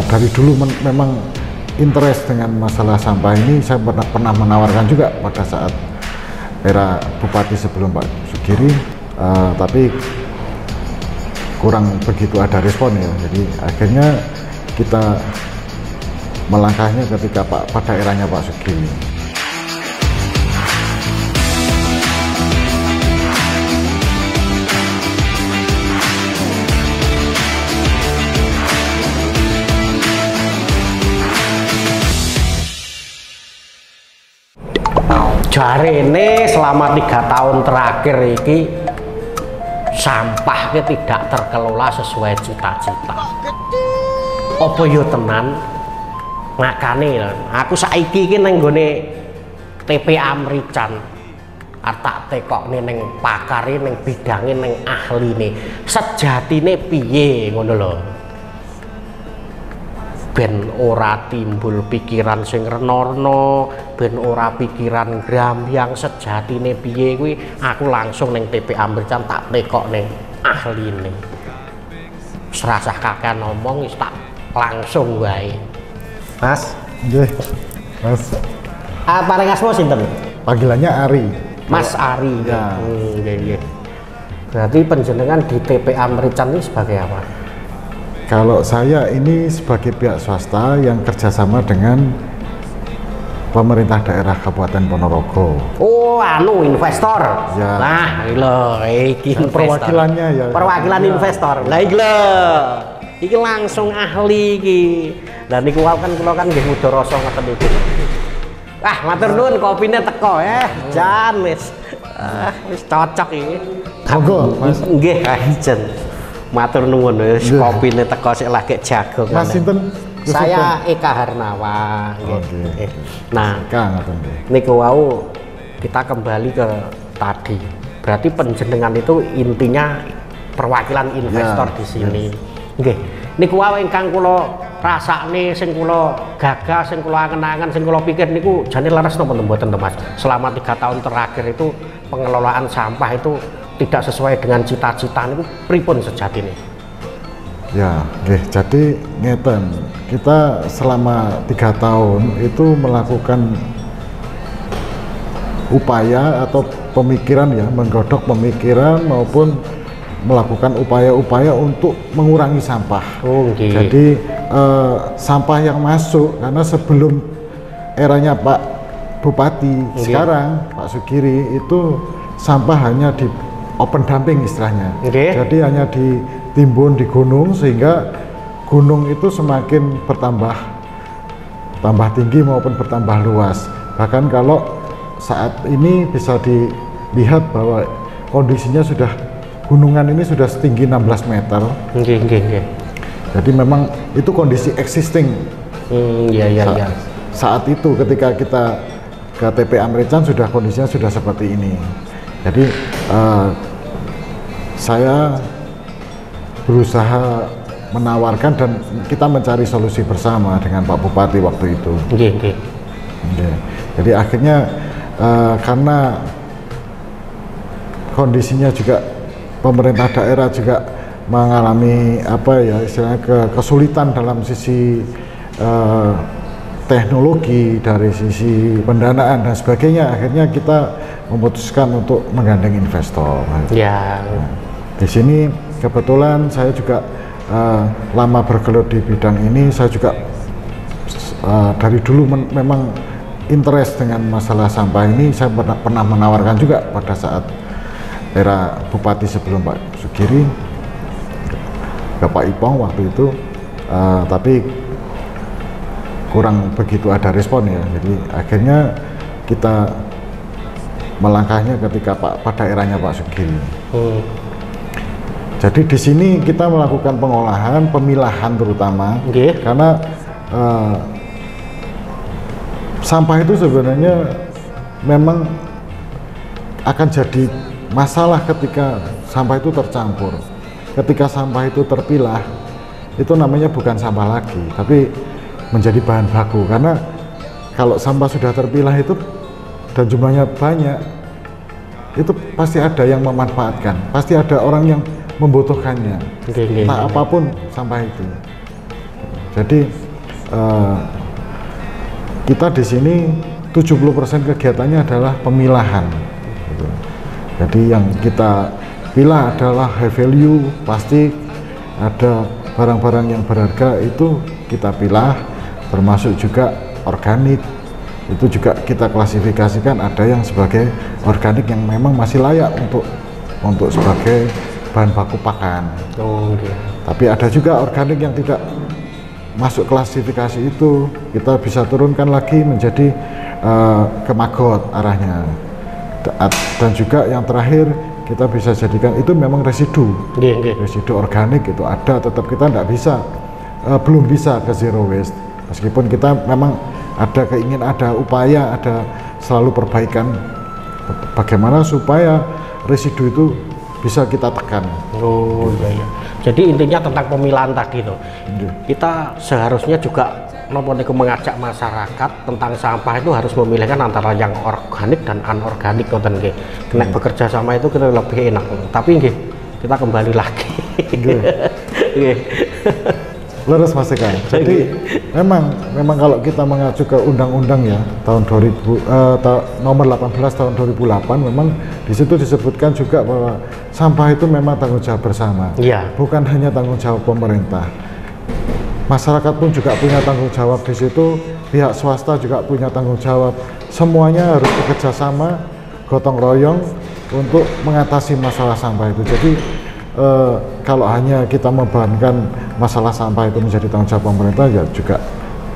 dari dulu memang interest dengan masalah sampah ini. Saya pernah menawarkan juga pada saat era Bupati sebelum Pak Sugiri, tapi kurang begitu ada respon ya. Jadi akhirnya kita melangkahnya ketika pada eranya Pak Sugiri. Jarene selama 3 tahun terakhir ini sampah tidak terkelola sesuai cita-cita. Apa yo tenan? Makane aku saiki iki nang nggone TPA Mrican tak tekokne ning pakare, ning bidange, ning ahline. Sejatine piye ngono lho. Ben ora timbul pikiran sing rena-rena, ben ora pikiran grambyang, sejatine piye kuwi aku langsung ning TPA Mrican tak tekokne ahline. Wis rasah kakean ngomong wis tak langsung wae. Mas, Nggih, Mas. Paling asma sinten? Panggilannya Ari. Mas Ari. Ya. Nggih. Berarti panjenengan di TPA Mrican ini sebagai apa? Kalau saya ini sebagai pihak swasta yang kerjasama dengan pemerintah daerah Kabupaten Ponorogo. Oh, anu investor. Ya. Nah, lho, iki Perwakilannya ya. Perwakilan ya. investor. Lah iki lho. Iki langsung ahli iki. Lah niku kan kula kan nggih mudha rasa ngoten iki. Wah, matur nuwun kopine teko ya. Jan wis. Wis cocok iki. Monggo, Mas. Nggih, jen. Matur nuwun wis kopine teko sik lagi jago. Mas sinten? Saya Eka Harnawa. Oke. Nah, niku wau kita kembali ke tadi. Berarti panjenengan itu intinya perwakilan investor di sini. Nggih. Niku wau ingkang kula rasakne, sing kula gagas, sing kula angen-angen, sing kula pikir niku jane leres napa mboten to Mas. Selama 3 tahun terakhir itu pengelolaan sampah itu tidak sesuai dengan cita-cita niku pripun sejatine? Ya, jadi ngeten, kita selama 3 tahun itu melakukan upaya atau pemikiran ya, menggodok pemikiran maupun melakukan upaya-upaya untuk mengurangi sampah. Okay. Jadi sampah yang masuk, karena sebelum eranya Pak Bupati sekarang Pak Sugiri itu sampah hanya di open dumping istilahnya. Jadi hanya ditimbun di gunung, sehingga gunung itu semakin bertambah tinggi maupun bertambah luas. Bahkan kalau saat ini bisa dilihat bahwa kondisinya sudah, gunungan ini sudah setinggi 16 meter. Jadi memang itu kondisi existing. Saat itu ketika kita ke TPA Mrican sudah kondisinya sudah seperti ini. Jadi saya berusaha menawarkan dan kita mencari solusi bersama dengan Pak Bupati waktu itu. Jadi akhirnya karena kondisinya juga pemerintah daerah juga mengalami istilahnya kesulitan dalam sisi teknologi, dari sisi pendanaan dan sebagainya, akhirnya kita memutuskan untuk menggandeng investor. Ya. Di sini kebetulan saya juga lama bergelut di bidang ini. Saya juga dari dulu memang interest dengan masalah sampah ini. Saya pernah menawarkan juga pada saat era Bupati sebelum Pak Sugiri, Bapak Ipong waktu itu, tapi kurang begitu ada respon ya. Jadi akhirnya kita melangkahnya ketika pada eranya Pak Sugiri. Jadi di sini kita melakukan pengolahan, pemilahan terutama, karena sampah itu sebenarnya memang akan jadi masalah ketika sampah itu tercampur. Ketika sampah itu terpilah, itu namanya bukan sampah lagi, tapi menjadi bahan baku. Karena kalau sampah sudah terpilah itu dan jumlahnya banyak, itu pasti ada yang memanfaatkan, pasti ada orang yang membutuhkannya, entah apapun sampah itu. Jadi kita di sini 70% kegiatannya adalah pemilahan. Gitu. Jadi yang kita pilah adalah high value, plastik, ada barang-barang yang berharga itu kita pilah, termasuk juga organik. Itu juga kita klasifikasikan, ada yang sebagai organik yang memang masih layak untuk sebagai bahan baku pakan. Tapi ada juga organik yang tidak masuk klasifikasi itu, kita bisa turunkan lagi menjadi ke maggot arahnya. Dan juga yang terakhir kita bisa jadikan itu memang residu. Residu organik itu ada, tetap kita tidak bisa, belum bisa ke zero waste. Meskipun kita memang ada keinginan, ada upaya, ada selalu perbaikan bagaimana supaya residu itu bisa kita tekan. Iya. Jadi intinya tentang pemilahan tadi tuh. Kita seharusnya juga mengajak masyarakat tentang sampah itu harus memilihkan antara yang organik dan anorganik konten nggih. Kena bekerja sama itu kita lebih enak. Tapi nggih, kita kembali lagi. Nggih. Leres Mas Eka. Jadi memang kalau kita mengacu ke undang-undang ya tahun 2000 nomor 18 tahun 2008, memang di situ disebutkan juga bahwa sampah itu memang tanggung jawab bersama. Iya. Bukan hanya tanggung jawab pemerintah. Masyarakat pun juga punya tanggung jawab di situ, pihak swasta juga punya tanggung jawab. Semuanya harus bekerja sama, gotong royong untuk mengatasi masalah sampah itu. Jadi kalau hanya kita membebankan masalah sampah itu menjadi tanggung jawab pemerintah ya juga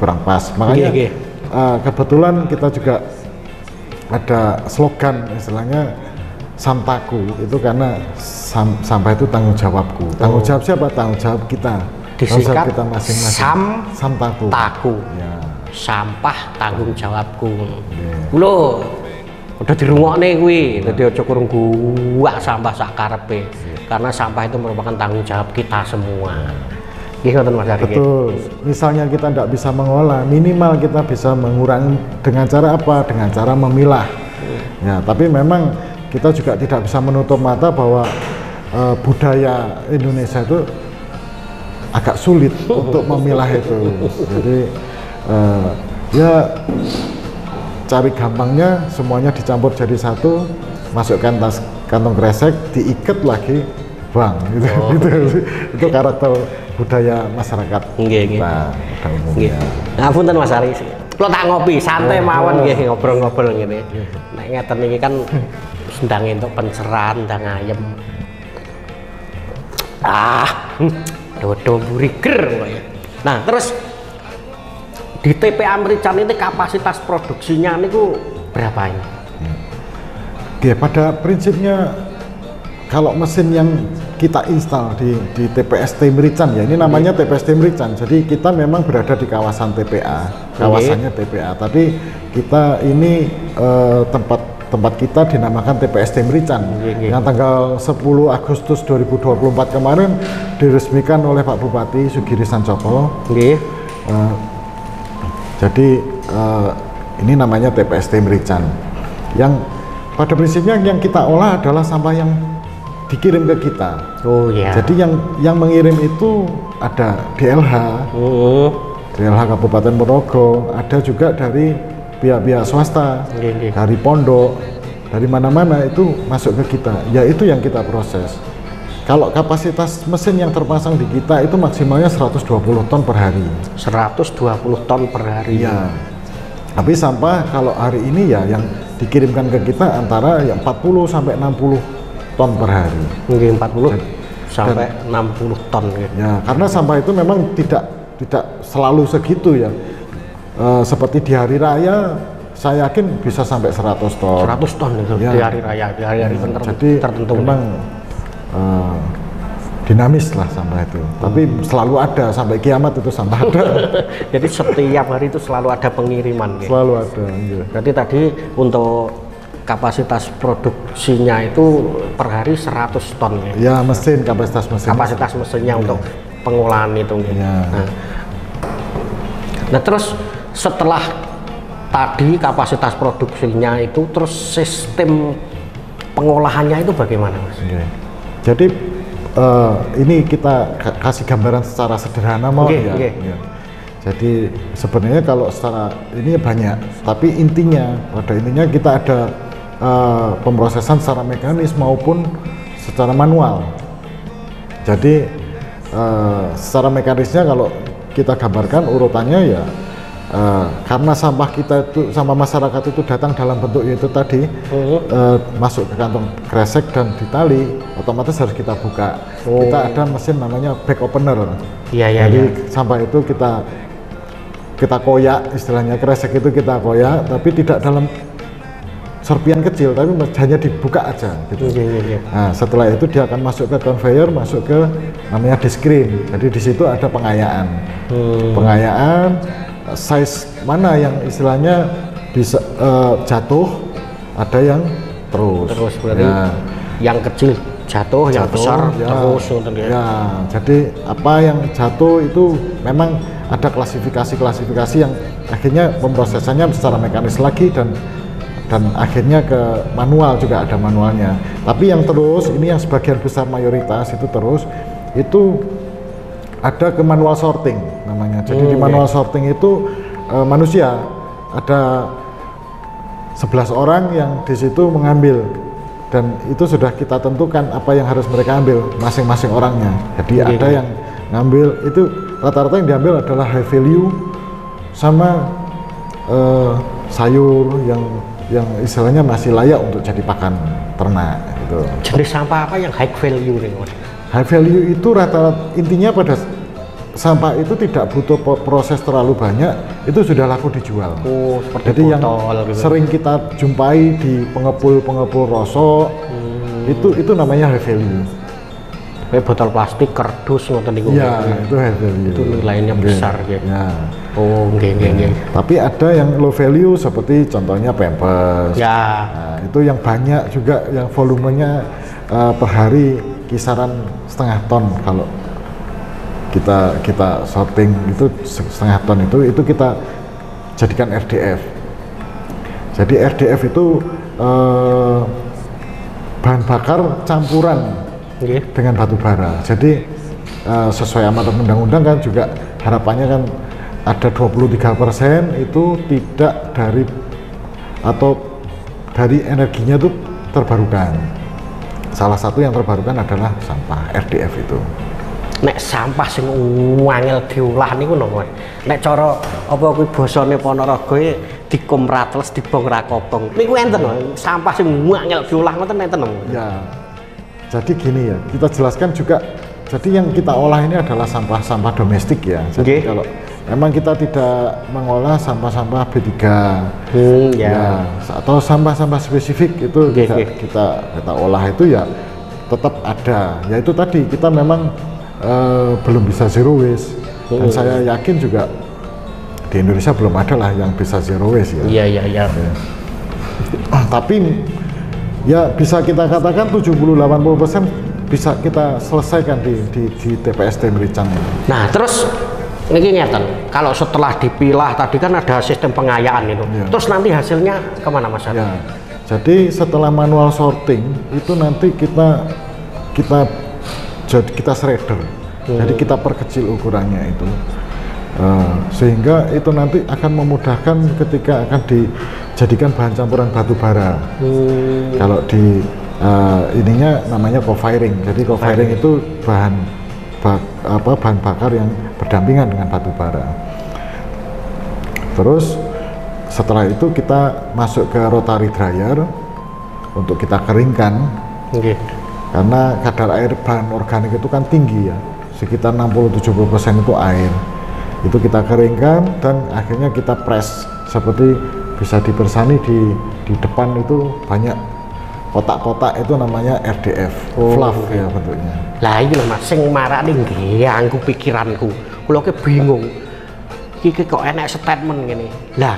kurang pas. Makanya kebetulan kita juga ada slogan istilahnya Samtaku, itu karena sampah itu tanggung jawabku. Tanggung jawab siapa? Tanggung jawab kita. Disingkat kita masing-masing. Samtaku. Ya. Sampah tanggung jawabku. Lho, udah dirungokne kuwi, dadi aja kurang gua sampah sak karepe. Karena sampah itu merupakan tanggung jawab kita semua. Ngoten Mas Ari. Betul. Misalnya kita tidak bisa mengolah, minimal kita bisa mengurangi dengan cara apa? Dengan cara memilah. Ya, tapi memang kita juga tidak bisa menutup mata bahwa budaya Indonesia itu agak sulit untuk memilah itu. Jadi ya cari gampangnya semuanya dicampur jadi satu, masukkan tas kantong kresek, diikat lagi, bang, gitu. Itu karakter budaya masyarakat kita pada umumnya. Ngapunten Mas Ari, kalau tak ngopi santai mawon nggih, ngobrol-ngobrol ngene. Nek ngeten iki kan sedang entuk pencerahan ndang ayem. Dodo buriger kok ya. Nah, terus di TPA Merican ini kapasitas produksinya niku berapa ini? Oke, pada prinsipnya kalau mesin yang kita install di TPST Merican ya, ini namanya TPST Merican. Jadi kita memang berada di kawasan TPA, kawasannya TPA. Tapi kita ini tempat kita dinamakan TPST Merican. Yang tanggal 10 Agustus 2024 kemarin diresmikan oleh Pak Bupati Sugiri Sancoko. Jadi ini namanya TPST Merican. Yang pada prinsipnya yang kita olah adalah sampah yang dikirim ke kita. Jadi yang mengirim itu ada DLH, DLH Kabupaten Ponorogo, ada juga dari pihak-pihak swasta, dari pondok, dari mana-mana itu masuk ke kita. Ya itu yang kita proses. Kalau kapasitas mesin yang terpasang di kita itu maksimalnya 120 ton per hari. 120 ton per hari. Ya. Tapi sampah kalau hari ini ya yang dikirimkan ke kita antara yang 40 sampai 60 ton per hari. 40 sampai 60 ton gitu. Ya, karena sampah itu memang tidak selalu segitu ya. Seperti di hari raya saya yakin bisa sampai 100 ton. 100 ton itu ya. Di hari raya, di hari-hari tertentu. Memang dinamis lah sampah itu, tapi selalu ada sampai kiamat itu sampah ada. Jadi setiap hari itu selalu ada pengiriman. Selalu ada. Iya. Berarti tadi untuk kapasitas produksinya itu per hari 100 ton ya? Ya mesin, kapasitas mesin. Kapasitas mesinnya untuk pengolahan itu. Ya. Nah terus setelah tadi kapasitas produksinya itu, terus sistem pengolahannya itu bagaimana Mas? Okay. Jadi ini kita kasih gambaran secara sederhana mau ya. Jadi sebenarnya kalau secara ini banyak, tapi intinya pada intinya kita ada pemrosesan secara mekanis maupun secara manual. Jadi secara mekanisnya kalau kita gambarkan urutannya ya karena sampah kita itu, sampah masyarakat itu datang dalam bentuk itu tadi masuk ke kantong kresek dan ditali, otomatis harus kita buka. Kita ada mesin namanya bag opener. Jadi sampah itu kita koyak, istilahnya kresek itu kita koyak, tapi tidak dalam serpian kecil, tapi hanya dibuka aja gitu. Nah, setelah itu dia akan masuk ke conveyor, masuk ke namanya diskrim. Jadi di situ ada pengayaan. Pengayaan size mana yang istilahnya bisa jatuh, ada yang terus berarti yang kecil jatuh, yang besar terus jadi apa yang jatuh itu memang ada klasifikasi yang akhirnya pemrosesannya secara mekanis lagi dan akhirnya ke manual, juga ada manualnya. Tapi yang terus ini yang sebagian besar mayoritas itu terus itu ada ke manual sorting namanya. Jadi di manual sorting itu manusia ada 11 orang yang di situ mengambil, dan itu sudah kita tentukan apa yang harus mereka ambil masing-masing orangnya. Jadi ada yang ngambil itu rata-rata yang diambil adalah high value sama sayur yang istilahnya masih layak untuk jadi pakan ternak gitu. Jenis sampah apa yang high value nih? High value itu rata-rata intinya pada sampah itu tidak butuh proses terlalu banyak, itu sudah laku dijual. Jadi yang gitu. Sering kita jumpai di pengepul rosok itu namanya high value. Kayak botol plastik, kardus, ngoten niku. Iya, itu high value. Itu nilainya besar gitu. Ya. Nggih. Tapi ada yang low value seperti contohnya Pampers. Ya. Nah, itu yang banyak juga, yang volumenya per hari kisaran setengah ton. Kalau kita sorting itu setengah ton itu kita jadikan RDF. Jadi RDF itu bahan bakar campuran dengan batu bara. Jadi sesuai amanat undang-undang kan juga harapannya kan ada 23% itu tidak dari energinya itu terbarukan. Salah satu yang terbarukan adalah sampah RDF itu. Nek sampah sing wangel diolah niku nopo? Nek cara apa kuwi basane Ponorogo dikum ratles dibong ra kopong. Niku enten sampah sing wangel diolah ngoten enten. Ya. Jadi gini ya, kita jelaskan juga. Jadi yang kita olah ini adalah sampah-sampah domestik ya. Jadi kalau memang kita tidak mengolah sampah-sampah B3 ya, atau sampah-sampah spesifik itu kita olah itu ya tetap ada. Ya itu tadi kita memang belum bisa zero waste, dan saya yakin juga di Indonesia belum ada lah yang bisa zero waste ya. Iya. Tapi ya bisa kita katakan 70-80% bisa kita selesaikan di TPST Mericang. Nah terus ini ngeten, kalau setelah dipilah tadi kan ada sistem pengayaan itu, terus nanti hasilnya kemana Mas? Ya, jadi setelah manual sorting itu nanti kita shredder, jadi kita perkecil ukurannya itu, sehingga itu nanti akan memudahkan ketika akan dijadikan bahan campuran batu bara. Kalau di ininya namanya co-firing, jadi co-firing itu bahan bakar yang berdampingan dengan batu bara. Terus setelah itu kita masuk ke rotary dryer untuk kita keringkan. Karena kadar air bahan organik itu kan tinggi ya, sekitar 60-70% itu air. Itu kita keringkan dan akhirnya kita press, seperti bisa dipersani di depan itu banyak kotak-kotak, itu namanya RDF, fluff ya bentuknya. Lah iki lho Mas, sing marani ngganggu pikiranku. Kula ki bingung. Iki kok enek statement ngene. Lah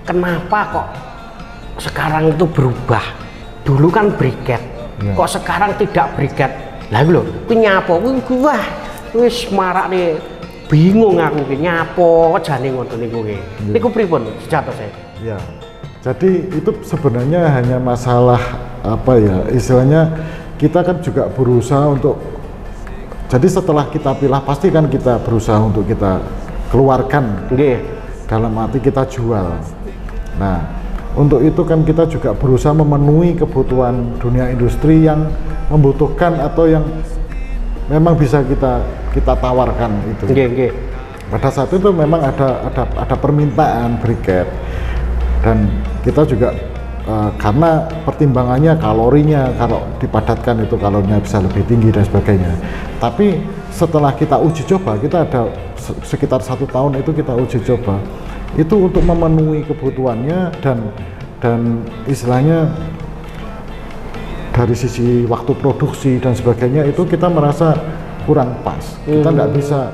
kenapa kok sekarang itu berubah? Dulu kan briket. Kok sekarang tidak briket? Lah lho, kuwi nyapo? Kuwi wah, wis marakne bingung aku ki nyapo jane ngoten niku ki. Niku pripun sejatosé saya? Ya. Jadi itu sebenarnya hanya masalah apa ya, istilahnya kita kan juga berusaha untuk, jadi setelah kita pilah pasti kan kita berusaha untuk kita keluarkan. Dalam arti kita jual. Nah, untuk itu kan kita juga berusaha memenuhi kebutuhan dunia industri yang membutuhkan atau yang memang bisa kita tawarkan itu. Pada saat itu memang ada permintaan briket, dan kita juga karena pertimbangannya kalorinya, kalau dipadatkan itu kalorinya bisa lebih tinggi dan sebagainya. Tapi setelah kita uji coba, kita ada sekitar 1 tahun itu kita uji coba itu untuk memenuhi kebutuhannya, dan istilahnya dari sisi waktu produksi dan sebagainya itu kita merasa kurang pas. Kita nggak bisa,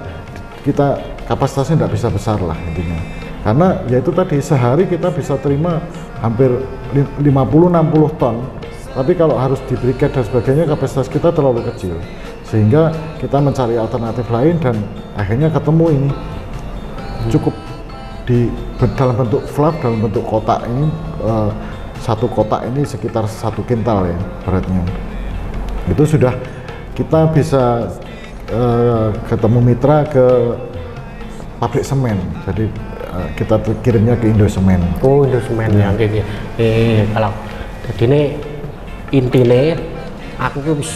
kapasitasnya nggak bisa besar lah intinya, karena ya itu tadi sehari kita bisa terima hampir 50-60 ton, tapi kalau harus di briket dan sebagainya kapasitas kita terlalu kecil, sehingga kita mencari alternatif lain dan akhirnya ketemu ini cukup dalam bentuk fluff, dalam bentuk kotak ini. Satu kotak ini sekitar 1 kintal ya beratnya. Itu sudah kita bisa ketemu mitra ke pabrik semen, jadi kita kirimnya ke Indosemen. Oh, Indosemen ya, kalau jadi ini intinya aku tuh wis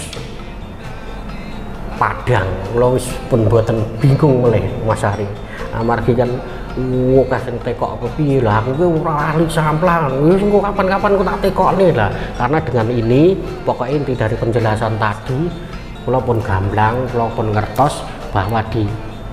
padang, lo wis pun buatan bingung mulai Mas Ari. Amargi kan kasih tekok apa piye lah, aku ora ahli samplang, wis engko kapan-kapan aku tak tekokne lah. Karena dengan ini pokoknya inti dari penjelasan tadi, kula pun gamblang, kula pun ngertos bahwa di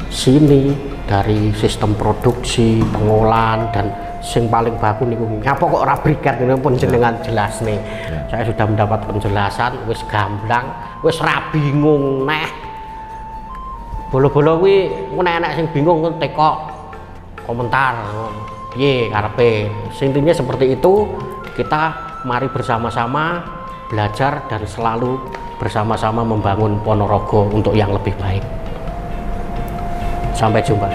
sini dari sistem produksi, pengolahan, dan sing paling baku niku ngapa kok ora briket ini pun jenengan jelas nih. Saya sudah mendapat penjelasan, wis gamblang, wis ra bingung neh. Bolo-bolo kuwi enak sing bingung tekok komentar piye karepe. Intinya seperti itu, kita mari bersama-sama belajar dan selalu bersama-sama membangun Ponorogo untuk yang lebih baik. Sampai jumpa.